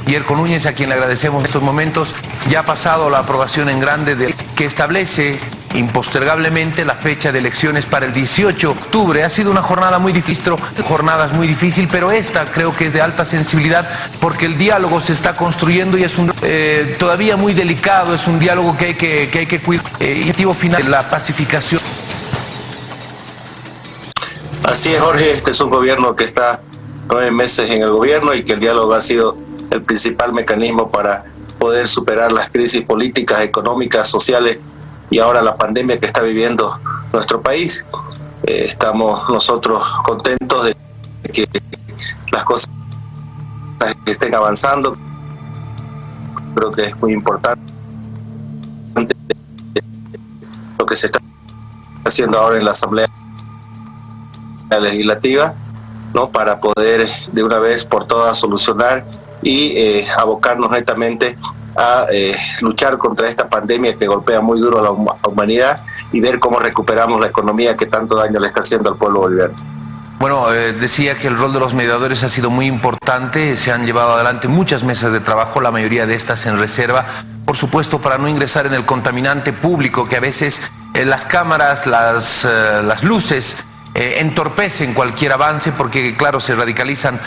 Yerko Núñez, a quien le agradecemos en estos momentos. Ya ha pasado la aprobación en grande que establece impostergablemente la fecha de elecciones para el 18 de octubre. Ha sido una jornada muy difícil, pero esta creo que es de alta sensibilidad porque el diálogo se está construyendo y es todavía muy delicado, es un diálogo que hay que cuidar. Objetivo final, la pacificación. Así es, Jorge, este es un gobierno que está 9 meses en el gobierno y que el diálogo ha sido el principal mecanismo para poder superar las crisis políticas, económicas, sociales y ahora la pandemia que está viviendo nuestro país. Estamos nosotros contentos de que las cosas estén avanzando. Creo que es muy importante lo que se está haciendo ahora en la Asamblea Legislativa, ¿no? Para poder de una vez por todas solucionar y abocarnos netamente a luchar contra esta pandemia que golpea muy duro a la humanidad y ver cómo recuperamos la economía que tanto daño le está haciendo al pueblo boliviano. Bueno, decía que el rol de los mediadores ha sido muy importante, se han llevado adelante muchas mesas de trabajo, la mayoría de estas en reserva, por supuesto para no ingresar en el contaminante público que a veces las cámaras, las luces entorpecen cualquier avance porque claro, se radicalizan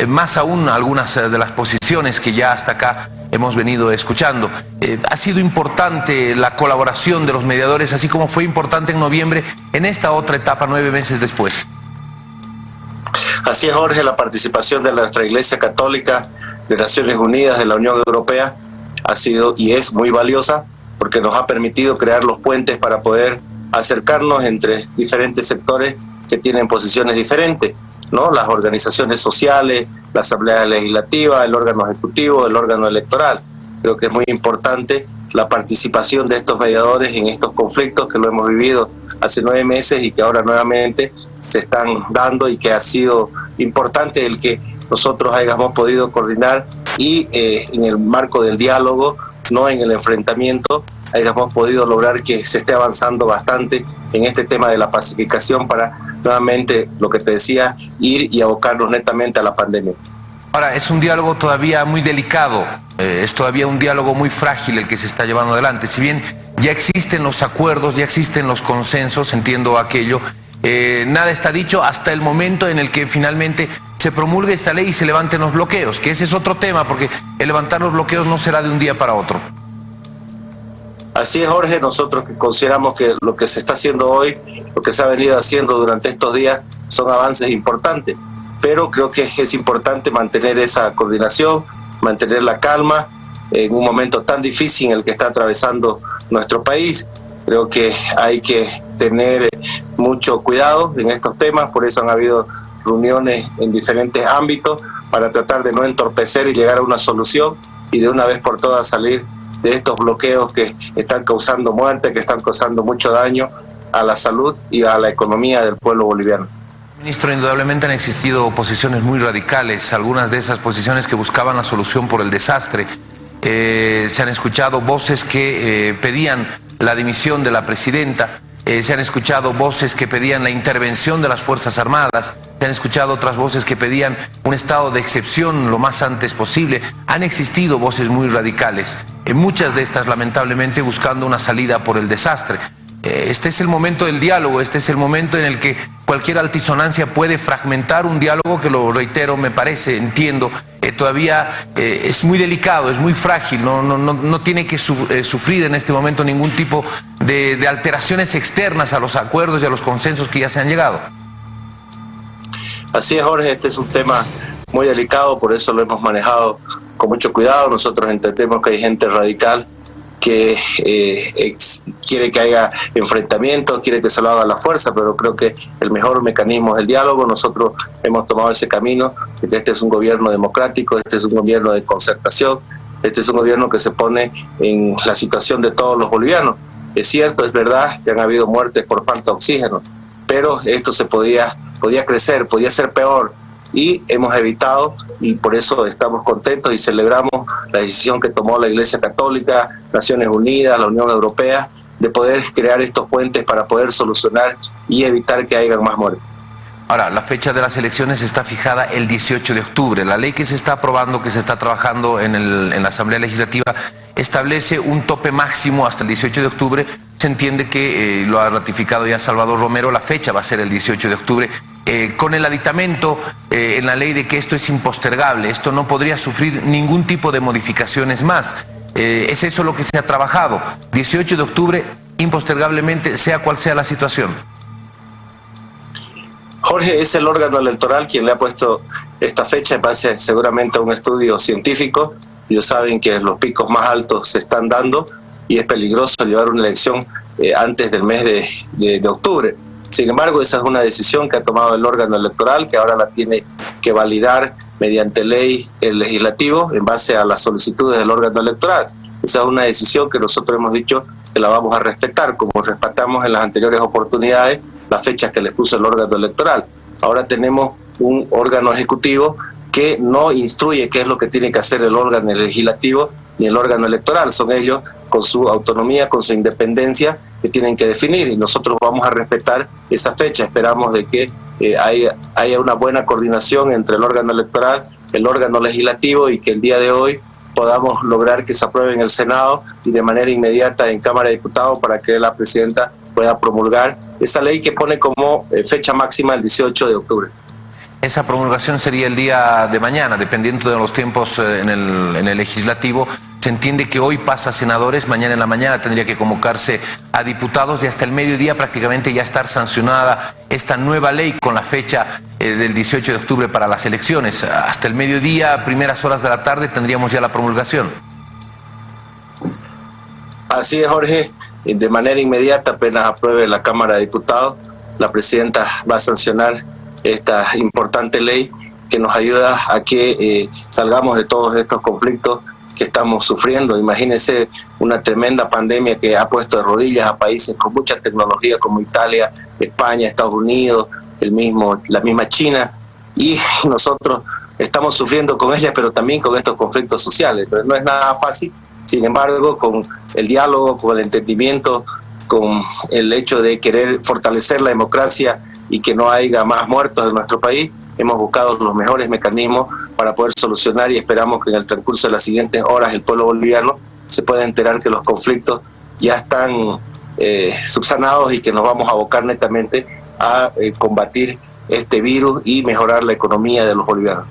más aún algunas de las posiciones que ya hasta acá hemos venido escuchando. Ha sido importante la colaboración de los mediadores, así como fue importante en noviembre, en esta otra etapa 9 meses después. Así es, Jorge, la participación de nuestra Iglesia Católica, de Naciones Unidas, de la Unión Europea, ha sido y es muy valiosa porque nos ha permitido crear los puentes para poder acercarnos entre diferentes sectores que tienen posiciones diferentes, ¿no? Las organizaciones sociales, la Asamblea Legislativa, el órgano ejecutivo, el órgano electoral. Creo que es muy importante la participación de estos mediadores en estos conflictos que lo hemos vivido hace 9 meses y que ahora nuevamente se están dando y que ha sido importante el que nosotros hayamos podido coordinar y en el marco del diálogo, no en el enfrentamiento, hayamos podido lograr que se esté avanzando bastante en este tema de la pacificación para nuevamente, lo que te decía, ir y abocarnos netamente a la pandemia. Ahora, es un diálogo todavía muy delicado, es todavía un diálogo muy frágil el que se está llevando adelante. Si bien ya existen los acuerdos, ya existen los consensos, entiendo aquello, nada está dicho hasta el momento en el que finalmente se promulgue esta ley y se levanten los bloqueos, que ese es otro tema, porque el levantar los bloqueos no será de un día para otro. Así es, Jorge, nosotros consideramos que lo que se está haciendo hoy, lo que se ha venido haciendo durante estos días, son avances importantes, pero creo que es importante mantener esa coordinación, mantener la calma en un momento tan difícil en el que está atravesando nuestro país. Creo que hay que tener mucho cuidado en estos temas, por eso han habido reuniones en diferentes ámbitos para tratar de no entorpecer y llegar a una solución y de una vez por todas salir de estos bloqueos que están causando muerte, que están causando mucho daño a la salud y a la economía del pueblo boliviano. Ministro, indudablemente han existido posiciones muy radicales, algunas de esas posiciones que buscaban la solución por el desastre. Se han escuchado voces que pedían la dimisión de la presidenta, se han escuchado voces que pedían la intervención de las Fuerzas Armadas, se han escuchado otras voces que pedían un estado de excepción lo más antes posible. Han existido voces muy radicales, muchas de estas lamentablemente buscando una salida por el desastre. Este es el momento del diálogo, este es el momento en el que cualquier altisonancia puede fragmentar un diálogo que, lo reitero, me parece, entiendo, todavía es muy delicado, es muy frágil, no tiene que sufrir en este momento ningún tipo de alteraciones externas a los acuerdos y a los consensos que ya se han llegado. Así es, Jorge, este es un tema muy delicado, por eso lo hemos manejado con mucho cuidado. Nosotros entendemos que hay gente radical que quiere que haya enfrentamientos, quiere que se lo haga a la fuerza, pero creo que el mejor mecanismo es el diálogo. Nosotros hemos tomado ese camino, porque este es un gobierno democrático, este es un gobierno de concertación, este es un gobierno que se pone en la situación de todos los bolivianos. Es cierto, es verdad que han habido muertes por falta de oxígeno, pero esto se podía crecer, podía ser peor, y hemos evitado, y por eso estamos contentos y celebramos la decisión que tomó la Iglesia Católica, Naciones Unidas, la Unión Europea, de poder crear estos puentes para poder solucionar y evitar que haya más muertes. Ahora, la fecha de las elecciones está fijada el 18 de octubre. La ley que se está aprobando, que se está trabajando en la Asamblea Legislativa, establece un tope máximo hasta el 18 de octubre. Se entiende que lo ha ratificado ya Salvador Romero, la fecha va a ser el 18 de octubre. Con el aditamento en la ley de que esto es impostergable, esto no podría sufrir ningún tipo de modificaciones más. Es eso lo que se ha trabajado. 18 de octubre, impostergablemente, sea cual sea la situación. Jorge, es el órgano electoral quien le ha puesto esta fecha en base seguramente a un estudio científico. Ellos saben que los picos más altos se están dando y es peligroso llevar una elección antes del mes de octubre. Sin embargo, esa es una decisión que ha tomado el órgano electoral, que ahora la tiene que validar mediante ley el legislativo en base a las solicitudes del órgano electoral. Esa es una decisión que nosotros hemos dicho que la vamos a respetar, como respetamos en las anteriores oportunidades las fechas que le puso el órgano electoral. Ahora tenemos un órgano ejecutivo que no instruye qué es lo que tiene que hacer el órgano legislativo ni el órgano electoral. Son ellos, con su autonomía, con su independencia, que tienen que definir, y nosotros vamos a respetar esa fecha. Esperamos de que haya una buena coordinación entre el órgano electoral, el órgano legislativo, y que el día de hoy podamos lograr que se apruebe en el Senado y de manera inmediata en Cámara de Diputados para que la presidenta pueda promulgar esa ley que pone como fecha máxima el 18 de octubre. Esa promulgación sería el día de mañana, dependiendo de los tiempos en el legislativo. Se entiende que hoy pasa a senadores, mañana en la mañana tendría que convocarse a diputados y hasta el mediodía prácticamente ya estar sancionada esta nueva ley con la fecha del 18 de octubre para las elecciones. Hasta el mediodía, primeras horas de la tarde, tendríamos ya la promulgación. Así es, Jorge. De manera inmediata, apenas apruebe la Cámara de Diputados, la presidenta va a sancionar esta importante ley que nos ayuda a que salgamos de todos estos conflictos que estamos sufriendo. Imagínense una tremenda pandemia que ha puesto de rodillas a países con mucha tecnología como Italia, España, Estados Unidos, la misma China, y nosotros estamos sufriendo con ella, pero también con estos conflictos sociales. Pero no es nada fácil. Sin embargo, con el diálogo, con el entendimiento, con el hecho de querer fortalecer la democracia y que no haya más muertos en nuestro país, hemos buscado los mejores mecanismos para poder solucionar, y esperamos que en el transcurso de las siguientes horas el pueblo boliviano se pueda enterar que los conflictos ya están subsanados y que nos vamos a abocar netamente a combatir este virus y mejorar la economía de los bolivianos.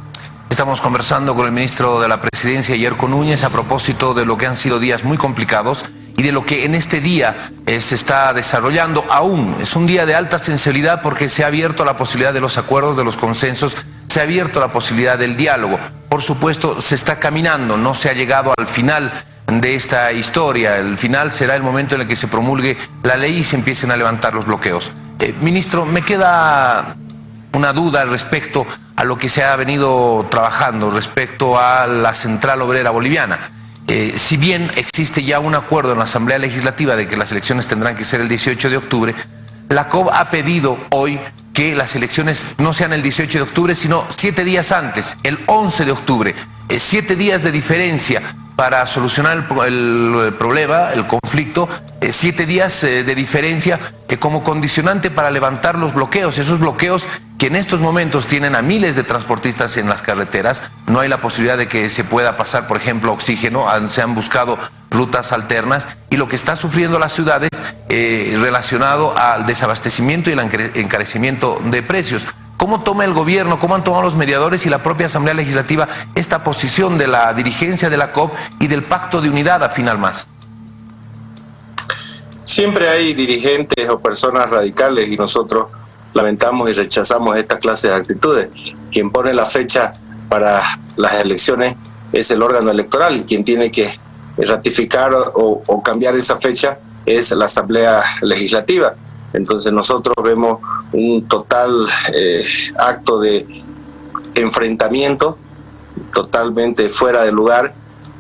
Estamos conversando con el ministro de la Presidencia, Yerko Núñez, a propósito de lo que han sido días muy complicados y de lo que en este día se está desarrollando aún. Es un día de alta sensibilidad porque se ha abierto la posibilidad de los acuerdos, de los consensos, se ha abierto la posibilidad del diálogo. Por supuesto, se está caminando, no se ha llegado al final de esta historia. El final será el momento en el que se promulgue la ley y se empiecen a levantar los bloqueos. Ministro, me queda una duda respecto a lo que se ha venido trabajando respecto a la Central Obrera Boliviana. Si bien existe ya un acuerdo en la Asamblea Legislativa de que las elecciones tendrán que ser el 18 de octubre, la COB ha pedido hoy que las elecciones no sean el 18 de octubre, sino 7 días antes, el 11 de octubre. 7 días de diferencia para solucionar el problema, el conflicto, 7 días de diferencia como condicionante para levantar los bloqueos, esos bloqueos que en estos momentos tienen a miles de transportistas en las carreteras. No hay la posibilidad de que se pueda pasar, por ejemplo, oxígeno, se han buscado rutas alternas, y lo que está sufriendo las ciudades relacionado al desabastecimiento y el encarecimiento de precios. ¿Cómo toma el gobierno, cómo han tomado los mediadores y la propia Asamblea Legislativa esta posición de la dirigencia de la COB y del pacto de unidad a final más? Siempre hay dirigentes o personas radicales y nosotros lamentamos y rechazamos esta clase de actitudes. Quien pone la fecha para las elecciones es el órgano electoral, y quien tiene que ratificar o cambiar esa fecha es la Asamblea Legislativa. Entonces nosotros vemos un total acto de enfrentamiento, totalmente fuera de lugar,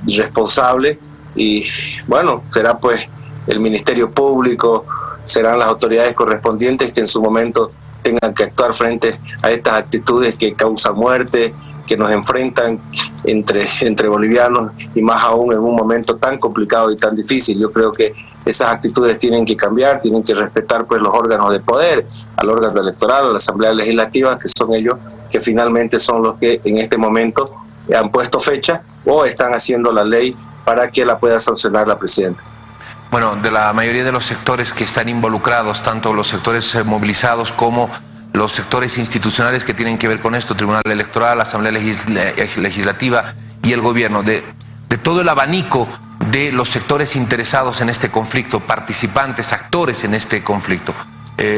irresponsable, y bueno, será pues el Ministerio Público, serán las autoridades correspondientes que en su momento tengan que actuar frente a estas actitudes que causan muerte, que nos enfrentan entre bolivianos, y más aún en un momento tan complicado y tan difícil. Yo creo que esas actitudes tienen que cambiar, tienen que respetar pues los órganos de poder, al órgano electoral, a la Asamblea Legislativa, que son ellos que finalmente son los que en este momento han puesto fecha o están haciendo la ley para que la pueda sancionar la presidenta. Bueno, de la mayoría de los sectores que están involucrados, tanto los sectores movilizados como los sectores institucionales que tienen que ver con esto, Tribunal Electoral, Asamblea Legislativa y el gobierno, de todo el abanico de los sectores interesados en este conflicto, participantes, actores en este conflicto,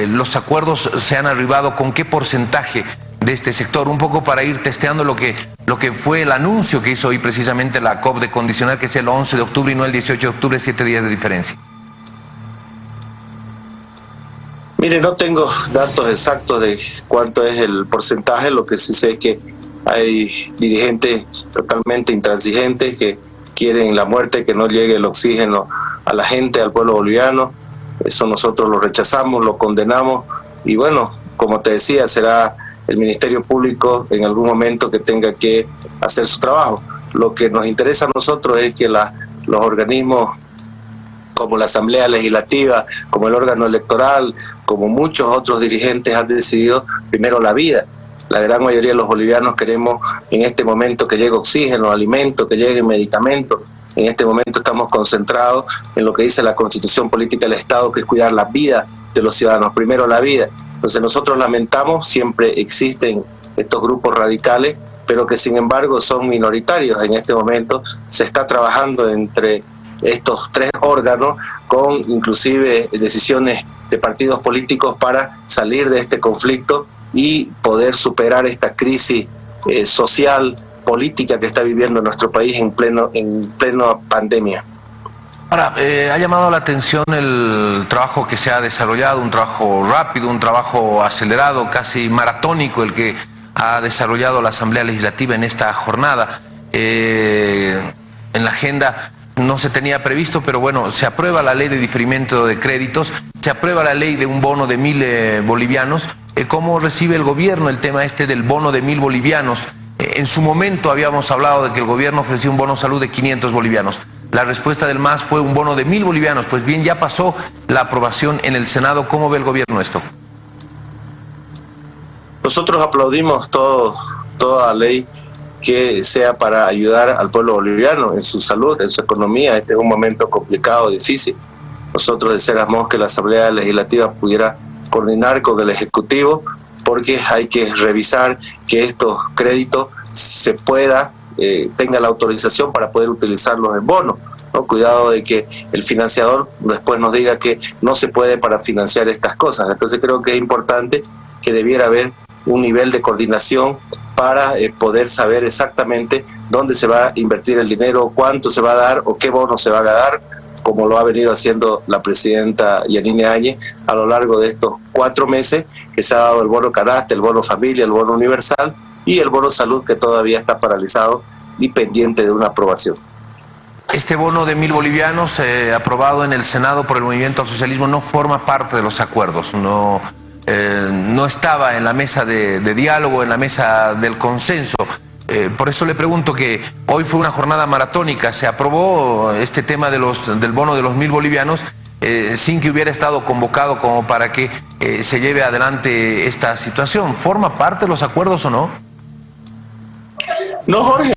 los acuerdos se han arribado con qué porcentaje de este sector, un poco para ir testeando lo que fue el anuncio que hizo hoy precisamente la COP de condicional, que es el 11 de octubre y no el 18 de octubre, 7 días de diferencia. Mire, no tengo datos exactos de cuánto es el porcentaje, lo que sí sé es que hay dirigentes totalmente intransigentes que quieren la muerte, que no llegue el oxígeno a la gente, al pueblo boliviano. Eso nosotros lo rechazamos, lo condenamos y bueno, como te decía, será el Ministerio Público en algún momento que tenga que hacer su trabajo. Lo que nos interesa a nosotros es que los organismos como la Asamblea Legislativa, como el órgano electoral, como muchos otros dirigentes han decidido primero la vida. La gran mayoría de los bolivianos queremos en este momento que llegue oxígeno, alimento, que llegue medicamentos. En este momento estamos concentrados en lo que dice la Constitución Política del Estado, que es cuidar la vida de los ciudadanos, primero la vida. Entonces nosotros lamentamos, siempre existen estos grupos radicales, pero que sin embargo son minoritarios. En este momento se está trabajando entre estos tres órganos con inclusive decisiones de partidos políticos para salir de este conflicto y poder superar esta crisis social, política que está viviendo nuestro país en plena pandemia. Ahora, ha llamado la atención el trabajo que se ha desarrollado, un trabajo rápido, un trabajo acelerado, casi maratónico, el que ha desarrollado la Asamblea Legislativa en esta jornada. En la agenda no se tenía previsto, pero bueno, se aprueba la ley de diferimiento de créditos, se aprueba la ley de un bono de 1.000 bolivianos. ¿Cómo recibe el gobierno el tema este del bono de 1.000 bolivianos? En su momento habíamos hablado de que el gobierno ofrecía un bono salud de 500 bolivianos. La respuesta del MAS fue un bono de 1.000 bolivianos. Pues bien, ya pasó la aprobación en el Senado. ¿Cómo ve el gobierno esto? Nosotros aplaudimos toda ley que sea para ayudar al pueblo boliviano en su salud, en su economía. Este es un momento complicado, difícil. Nosotros deseáramos que la Asamblea Legislativa pudiera coordinar con el Ejecutivo, porque hay que revisar que estos créditos se tenga la autorización para poder utilizarlos en bonos, ¿no? Cuidado de que el financiador después nos diga que no se puede para financiar estas cosas. Entonces creo que es importante que debiera haber un nivel de coordinación para poder saber exactamente dónde se va a invertir el dinero, cuánto se va a dar o qué bono se va a dar, como lo ha venido haciendo la presidenta Yanine Áñez a lo largo de estos 4 meses, que se ha dado el bono canasta, el bono familia, el bono universal y el bono salud, que todavía está paralizado y pendiente de una aprobación. Este bono de 1.000 bolivianos aprobado en el Senado por el Movimiento al Socialismo no forma parte de los acuerdos, no estaba en la mesa de diálogo, en la mesa del consenso. Por eso le pregunto, que hoy fue una jornada maratónica, se aprobó este tema del bono de los 1.000 bolivianos sin que hubiera estado convocado como para que se lleve adelante esta situación. ¿Forma parte de los acuerdos o no? No, Jorge,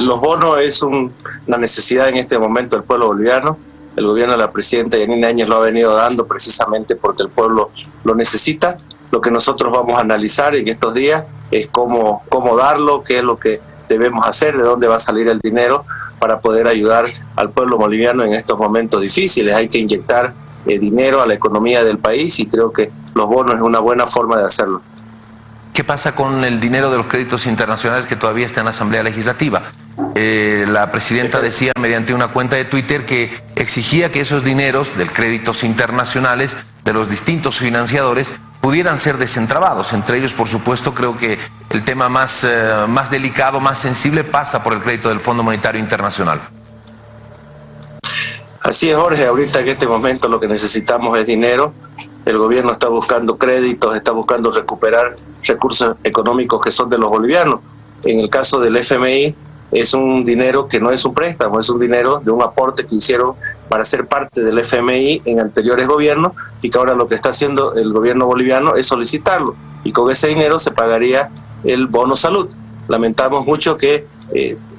los bonos es una necesidad en este momento del pueblo boliviano. El gobierno de la presidenta Yanine Áñez lo ha venido dando precisamente porque el pueblo lo necesita. Lo que nosotros vamos a analizar en estos días es cómo darlo, qué es lo que debemos hacer, de dónde va a salir el dinero para poder ayudar al pueblo boliviano en estos momentos difíciles. Hay que inyectar dinero a la economía del país y creo que los bonos es una buena forma de hacerlo. ¿Qué pasa con el dinero de los créditos internacionales que todavía está en la Asamblea Legislativa? La presidenta decía mediante una cuenta de Twitter que exigía que esos dineros de créditos internacionales de los distintos financiadores pudieran ser desentravados. Entre ellos, por supuesto, creo que el tema más delicado, más sensible, pasa por el crédito del Fondo Monetario Internacional. Así es, Jorge. Ahorita en este momento lo que necesitamos es dinero. El gobierno está buscando créditos, está buscando recuperar recursos económicos que son de los bolivianos. En el caso del FMI es un dinero que no es un préstamo, es un dinero de un aporte que hicieron para ser parte del FMI en anteriores gobiernos, y que ahora lo que está haciendo el gobierno boliviano es solicitarlo, y con ese dinero se pagaría el bono salud. Lamentamos mucho que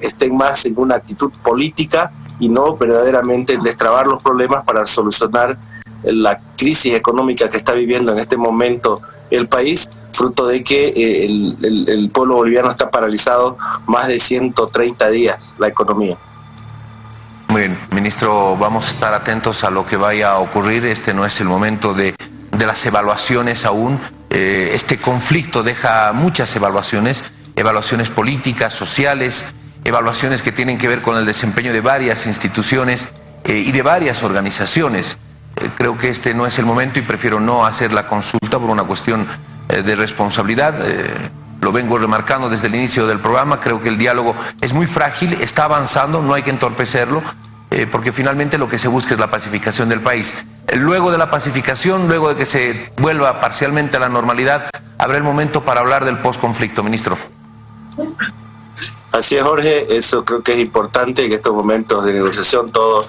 estén más en una actitud política y no verdaderamente en destrabar los problemas para solucionar la crisis económica que está viviendo en este momento el país, fruto de que el pueblo boliviano está paralizado más de 130 días, la economía. Muy bien, ministro, vamos a estar atentos a lo que vaya a ocurrir. Este no es el momento de las evaluaciones aún. Este conflicto deja muchas evaluaciones políticas, sociales, evaluaciones que tienen que ver con el desempeño de varias instituciones y de varias organizaciones. Creo que este no es el momento y prefiero no hacer la consulta por una cuestión de responsabilidad. Lo vengo remarcando desde el inicio del programa. Creo que el diálogo es muy frágil, está avanzando, no hay que entorpecerlo, porque finalmente lo que se busca es la pacificación del país. Luego de la pacificación, luego de que se vuelva parcialmente a la normalidad, habrá el momento para hablar del posconflicto, ministro. Así es, Jorge, eso creo que es importante. En estos momentos de negociación todo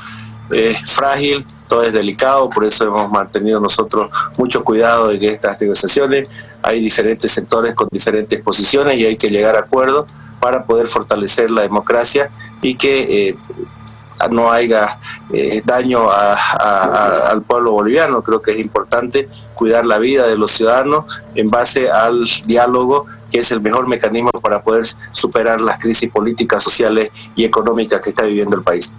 es frágil, todo es delicado, por eso hemos mantenido nosotros mucho cuidado en estas negociaciones. Hay diferentes sectores con diferentes posiciones y hay que llegar a acuerdos para poder fortalecer la democracia y que no haya daño al pueblo boliviano. Creo que es importante cuidar la vida de los ciudadanos en base al diálogo, que es el mejor mecanismo para poder superar las crisis políticas, sociales y económicas que está viviendo el país.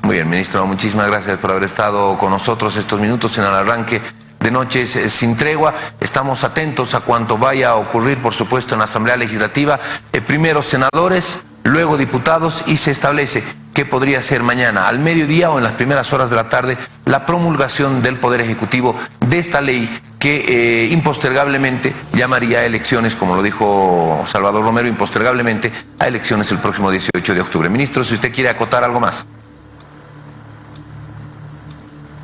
Muy bien, ministro, muchísimas gracias por haber estado con nosotros estos minutos en el arranque de Noches Sin Tregua. Estamos atentos a cuanto vaya a ocurrir, por supuesto, en la Asamblea Legislativa. Primero senadores, luego diputados, y se establece que podría ser mañana al mediodía o en las primeras horas de la tarde la promulgación del Poder Ejecutivo de esta ley que impostergablemente llamaría a elecciones, como lo dijo Salvador Romero, impostergablemente a elecciones el próximo 18 de octubre. Ministro, si usted quiere acotar algo más.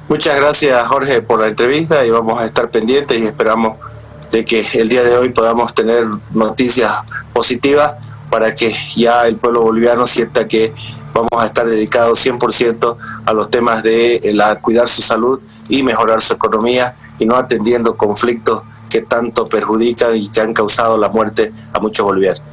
Muchas gracias, Jorge, por la entrevista, y vamos a estar pendientes y esperamos de que el día de hoy podamos tener noticias positivas para que ya el pueblo boliviano sienta que vamos a estar dedicados 100% a los temas de cuidar su salud y mejorar su economía, y no atendiendo conflictos que tanto perjudican y que han causado la muerte a muchos bolivianos.